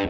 Hello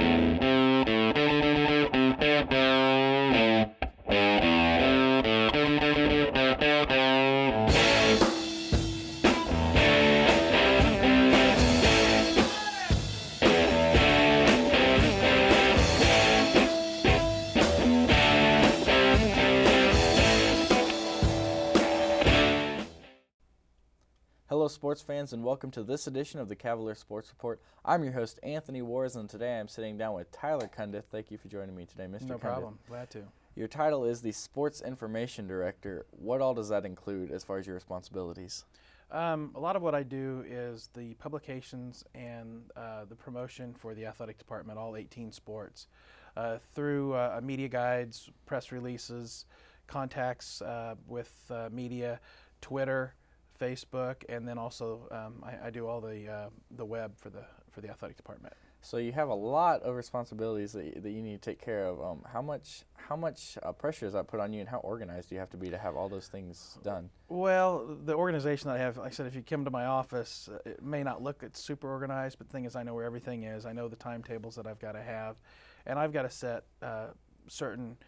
sports fans, and welcome to this edition of the Cavalier Sports Report. I'm your host, Anthony Juarez, and today I'm sitting down with Tyler Cundith. Thank you for joining me today, Mr. Cundith. No problem. Glad to. Your title is the Sports Information Director. What all does that include as far as your responsibilities? A lot of what I do is the publications and the promotion for the athletic department, all 18 sports, through media guides, press releases, contacts with media, Twitter, Facebook, and then also I do all the web for the athletic department. So you have a lot of responsibilities that you need to take care of. How much pressure does that put on you, and how organized do you have to be to have all those things done? Well, the organization that I have, like I said, if you come to my office, it may not look it's super organized, but the thing is I know where everything is. I know the timetables that I've got to have, and I've got to set certain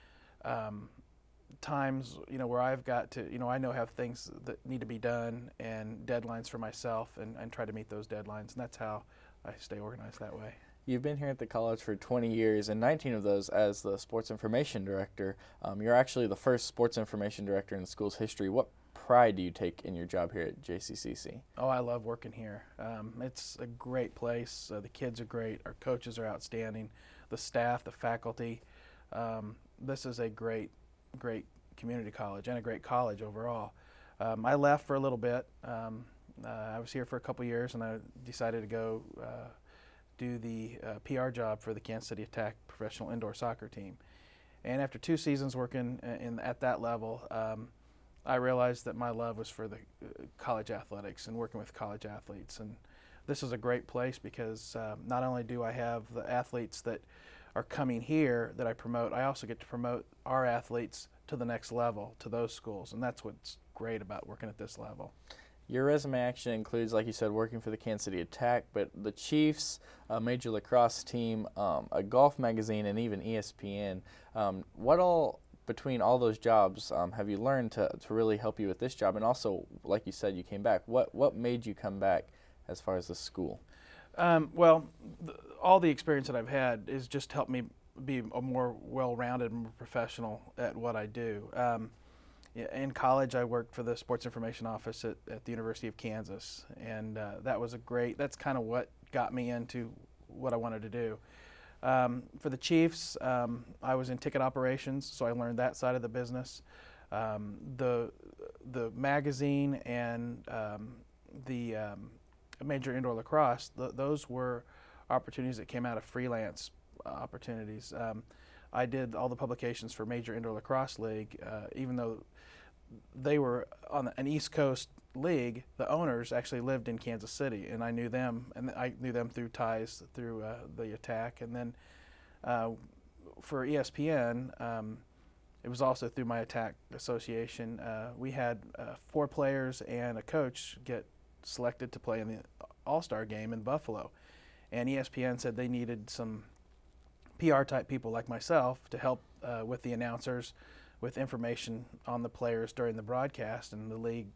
times, where I've got to, I know have things that need to be done and deadlines for myself and try to meet those deadlines, and that's how I stay organized that way. You've been here at the college for 20 years, and 19 of those as the Sports Information Director. You're actually the first Sports Information Director in the school's history. What pride do you take in your job here at JCCC? Oh, I love working here. It's a great place. The kids are great. Our coaches are outstanding. The staff, the faculty. This is a great community college and a great college overall. I left for a little bit. I was here for a couple years, and I decided to go do the PR job for the Kansas City Attack professional indoor soccer team. And after 2 seasons working at that level, I realized that my love was for the college athletics and working with college athletes. And this is a great place because not only do I have the athletes that are coming here that I promote, I also get to promote our athletes to the next level, to those schools, and that's what's great about working at this level. Your resume actually includes, like you said, working for the Kansas City Attack, but the Chiefs, a major lacrosse team, a golf magazine, and even ESPN. What all, between all those jobs, have you learned to really help you with this job? And also, like you said, you came back. What made you come back as far as the school? Well, all the experience that I've had is just helped me be a more well-rounded, more professional at what I do. In college, I worked for the Sports Information Office at the University of Kansas, and that's kind of what got me into what I wanted to do. For the Chiefs, I was in ticket operations, so I learned that side of the business. The magazine and the Major Indoor Lacrosse, those were opportunities that came out of freelance opportunities. I did all the publications for Major Indoor Lacrosse League, even though they were on an East Coast league. The owners actually lived in Kansas City, and I knew them through ties through the Attack. And then for ESPN, it was also through my Attack association. We had 4 players and a coach get selected to play in the All-Star game in Buffalo, and ESPN said they needed some PR type people like myself to help with the announcers, with information on the players during the broadcast, and the league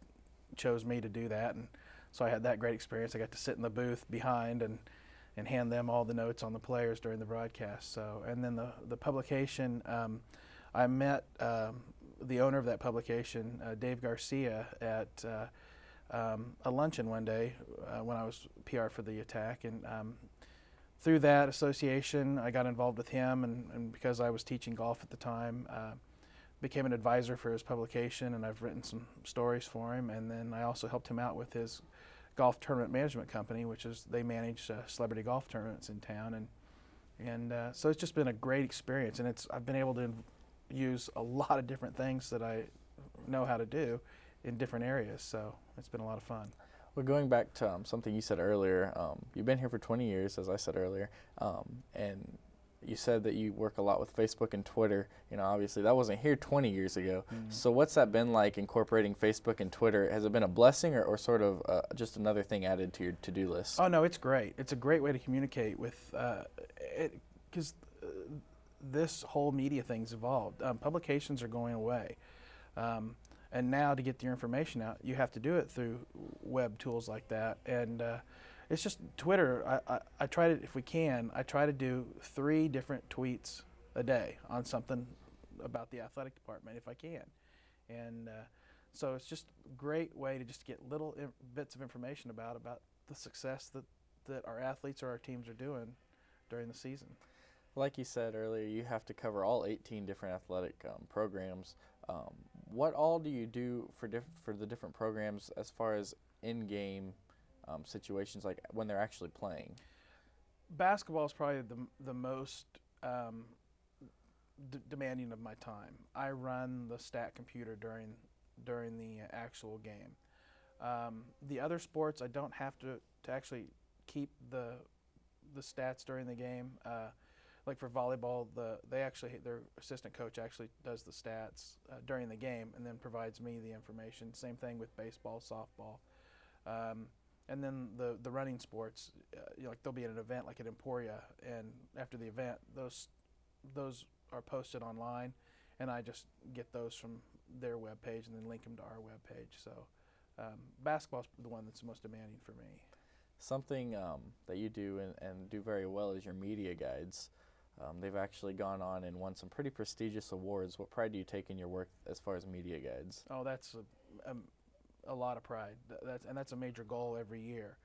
chose me to do that. And so I had that great experience. I got to sit in the booth behind and hand them all the notes on the players during the broadcast. So, and then the publication, I met the owner of that publication, Dave Garcia, at a luncheon one day when I was PR for the Attack, and through that association I got involved with him, and because I was teaching golf at the time, became an advisor for his publication, and I've written some stories for him. And then I also helped him out with his golf tournament management company, which is they manage celebrity golf tournaments in town, and so it's just been a great experience, and I've been able to use a lot of different things that I know how to do in different areas, so it's been a lot of fun. Well, going back to something you said earlier, you've been here for 20 years, as I said earlier, and you said that you work a lot with Facebook and Twitter. Obviously that wasn't here 20 years ago. Mm-hmm. So what's that been like, incorporating Facebook and Twitter? Has it been a blessing or sort of just another thing added to your to-do list? Oh, no, it's great. It's a great way to communicate with because this whole media thing's evolved. Publications are going away. And now to get your information out, you have to do it through web tools like that. And it's just Twitter. I try to, if we can, I try to do 3 different tweets a day on something about the athletic department if I can. And so it's just a great way to just get little bits of information about the success that our athletes or our teams are doing during the season. Like you said earlier, you have to cover all 18 different athletic programs. What all do you do for the different programs as far as in-game situations, like when they're actually playing? Basketball is probably the most demanding of my time. I run the stat computer during the actual game. The other sports, I don't have to actually keep the stats during the game. Like for volleyball, their assistant coach actually does the stats during the game and then provides me the information. Same thing with baseball, softball, and then the running sports. Like there'll be an event like at Emporia, and after the event, those are posted online, and I just get those from their webpage and then link them to our webpage. So basketball's the one that's the most demanding for me. Something that you do and do very well is your media guides. They've actually gone on and won some pretty prestigious awards. What pride do you take in your work as far as media guides? Oh, that's a lot of pride. That's a major goal every year.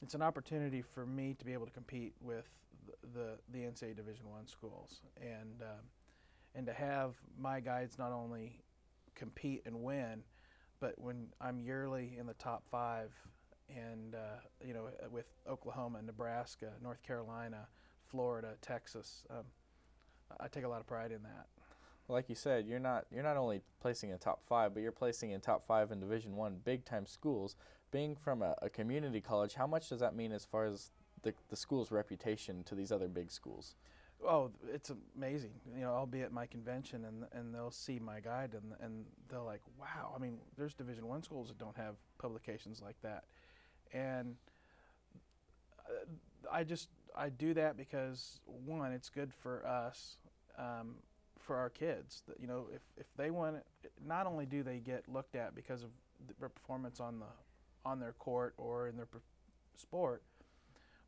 It's an opportunity for me to be able to compete with the NCAA Division I schools, and to have my guides not only compete and win, but when I'm yearly in the top 5, and with Oklahoma, Nebraska, North Carolina, Florida, Texas, I take a lot of pride in that. Like you said, you're not only placing in top 5, but you're placing in top 5 in Division I big time schools. Being from a community college, how much does that mean as far as the school's reputation to these other big schools? Oh, it's amazing. I'll be at my convention and they'll see my guide and they'll like, wow. I mean, there's Division I schools that don't have publications like that, and I do that because, one, it's good for us, for our kids. That, if they want it, not only do they get looked at because of their performance on their court or in their sport,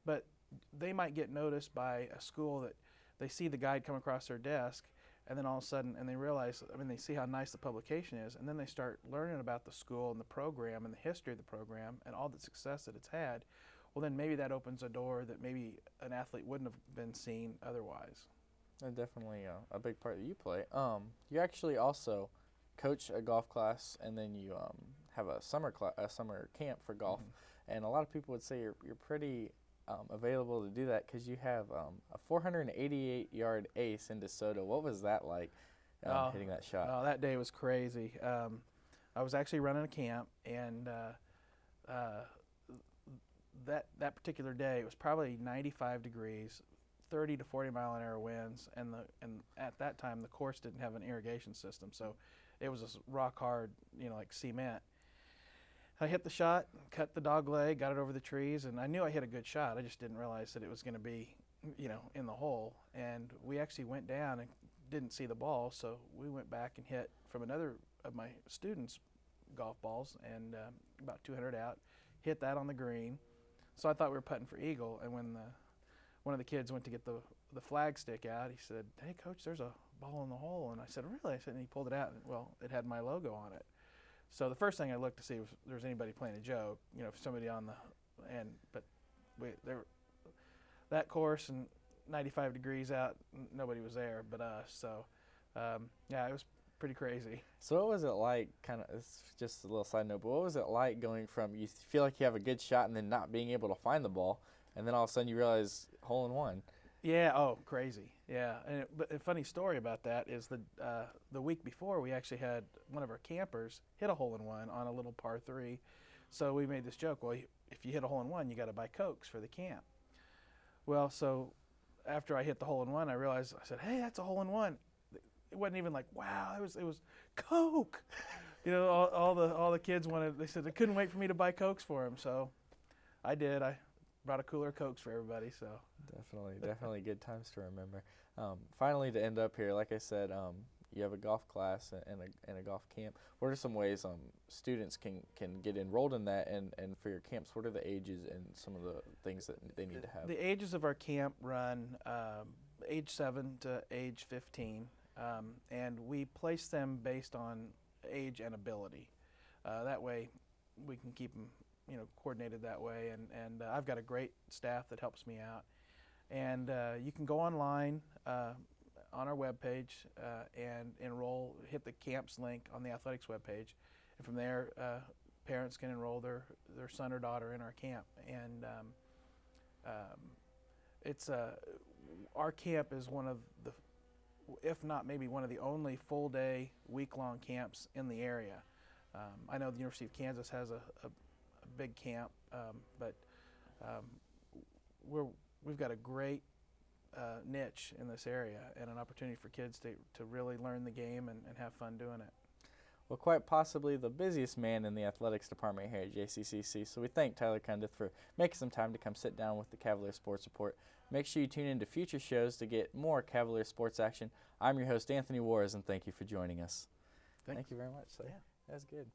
but they might get noticed by a school that they see the guide come across their desk, and then all of a sudden, and they realize, they see how nice the publication is, and then they start learning about the school and the program and the history of the program and all the success that it's had. Well, then maybe that opens a door that maybe an athlete wouldn't have been seen otherwise. And definitely a big part that you play. You actually also coach a golf class, and then you have a summer camp for golf. Mm-hmm. And a lot of people would say you're pretty available to do that because you have a 488-yard ace in DeSoto. What was that like, hitting that shot? Oh, that day was crazy. I was actually running a camp, and that particular day it was probably 95 degrees, 30 to 40 mile an hour winds, and at that time the course didn't have an irrigation system, so it was just rock hard, like cement. I hit the shot, cut the dog leg, got it over the trees, and I knew I hit a good shot. I just didn't realize that it was going to be, in the hole. And we actually went down and didn't see the ball, so we went back and hit from another of my students' golf balls, and about 200 out, hit that on the green. So I thought we were putting for eagle, and when one of the kids went to get the flag stick out, he said, "Hey, Coach, there's a ball in the hole." And I said, "Really?" I said, and he pulled it out, and it had my logo on it. So the first thing I looked to see was if there was anybody playing a joke, if somebody on the end. But that course and 95 degrees out, nobody was there but us. So yeah, it was pretty crazy. So what was it like? It's just a little side note, but what was it like going from you feel like you have a good shot and then not being able to find the ball, and then all of a sudden you realize hole in one? Yeah. Oh, crazy. Yeah. But a funny story about that is the week before we actually had one of our campers hit a hole in one on a little par 3. So we made this joke. Well, if you hit a hole in one, you got to buy Cokes for the camp. Well, so after I hit the hole in one, I realized, I said, "Hey, that's a hole in one." It wasn't even like, wow, it was Coke. All the kids wanted. They said they couldn't wait for me to buy Cokes for them. So I did. I brought a cooler of Cokes for everybody. So Definitely good times to remember. Finally, to end up here, like I said, you have a golf class and a golf camp. What are some ways students can get enrolled in that, and for your camps, what are the ages and some of the things that they need to have? The ages of our camp run age 7 to age 15, and we place them based on age and ability. That way, we can keep them, coordinated that way. And I've got a great staff that helps me out. And you can go online on our webpage and enroll. Hit the camps link on the athletics webpage, and from there, parents can enroll their son or daughter in our camp. And our camp is one of the, if not maybe one of the only full-day, week-long camps in the area. I know the University of Kansas has a big camp, but we've got a great niche in this area and an opportunity for kids to really learn the game and have fun doing it. Well, quite possibly the busiest man in the athletics department here at JCCC. So we thank Tyler Cundith for making some time to come sit down with the Cavalier Sports Report. Make sure you tune into future shows to get more Cavalier sports action. I'm your host, Anthony Juarez, and thank you for joining us. Thank you very much. So, yeah, that's good.